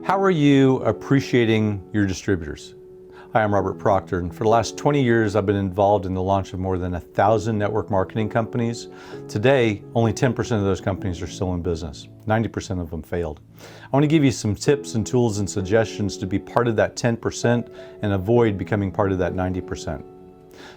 How are you appreciating your distributors? Hi, I'm Robert Proctor, and for the last 20 years I've been involved in the launch of more than 1,000 network marketing companies. Today, only 10% of those companies are still in business. 90% of them failed. I want to give you some tips and tools and suggestions to be part of that 10% and avoid becoming part of that 90%.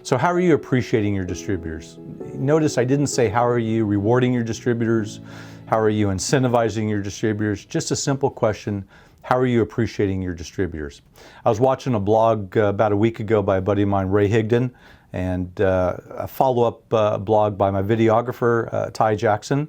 So how are you appreciating your distributors? Notice I didn't say how are you rewarding your distributors, how are you incentivizing your distributors, just a simple question. How are you appreciating your distributors? I was watching a blog about a week ago by a buddy of mine, Ray Higden, and a follow-up blog by my videographer, Ty Jackson,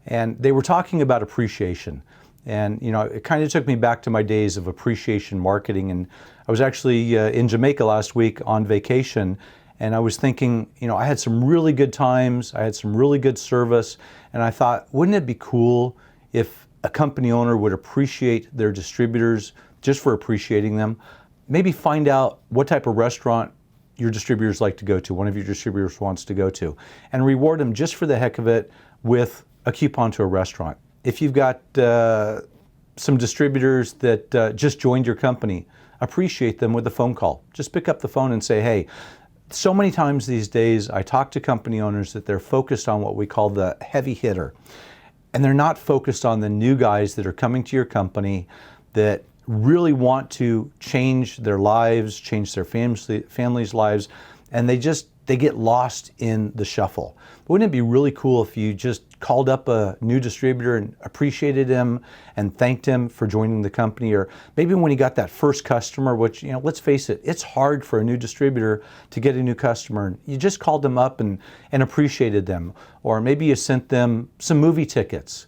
and they were talking about appreciation. And you know, it kind of took me back to my days of appreciation marketing. And I was actually in Jamaica last week on vacation, and I was thinking, you know, I had some really good times, I had some really good service, and I thought, wouldn't it be cool if a company owner would appreciate their distributors just for appreciating them? Maybe find out what type of restaurant your distributors like to go to, one of your distributors wants to go to, and reward them just for the heck of it with a coupon to a restaurant. If you've got some distributors that just joined your company, appreciate them with a phone call. Just pick up the phone and say, hey, so many times these days I talk to company owners that they're focused on what we call the heavy hitter. And they're not focused on the new guys that are coming to your company that really want to change their lives, change their families' lives, and they get lost in the shuffle. Wouldn't it be really cool if you just called up a new distributor and appreciated him and thanked him for joining the company? Or maybe when he got that first customer, which, you know, let's face it, it's hard for a new distributor to get a new customer. You just called them up and appreciated them. Or maybe you sent them some movie tickets,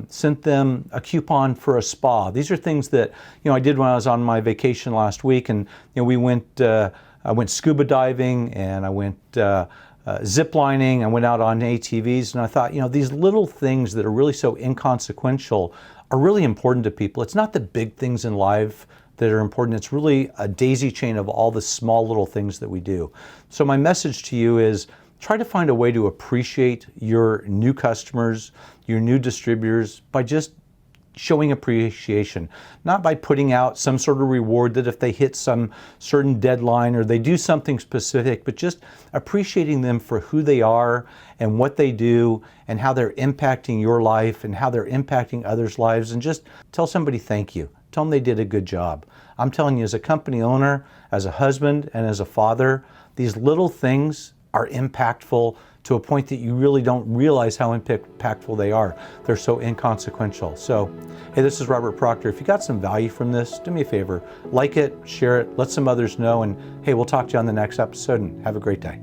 sent them a coupon for a spa. These are things that, you know, I did when I was on my vacation last week, and you know, I went scuba diving, and I went zip lining, I went out on ATVs, and I thought, you know, these little things that are really so inconsequential are really important to people. It's not the big things in life that are important. It's really a daisy chain of all the small little things that we do. So my message to you is try to find a way to appreciate your new customers, your new distributors, by just showing appreciation, not by putting out some sort of reward that if they hit some certain deadline or they do something specific, but just appreciating them for who they are and what they do and how they're impacting your life and how they're impacting others' lives, and just tell somebody thank you. Tell them they did a good job. I'm telling you, as a company owner, as a husband, and as a father, these little things are impactful to a point that you really don't realize how impactful they are. They're so inconsequential. So, hey, this is Robert Proctor. If you got some value from this, do me a favor, like it, share it, let some others know, and hey, we'll talk to you on the next episode, and have a great day.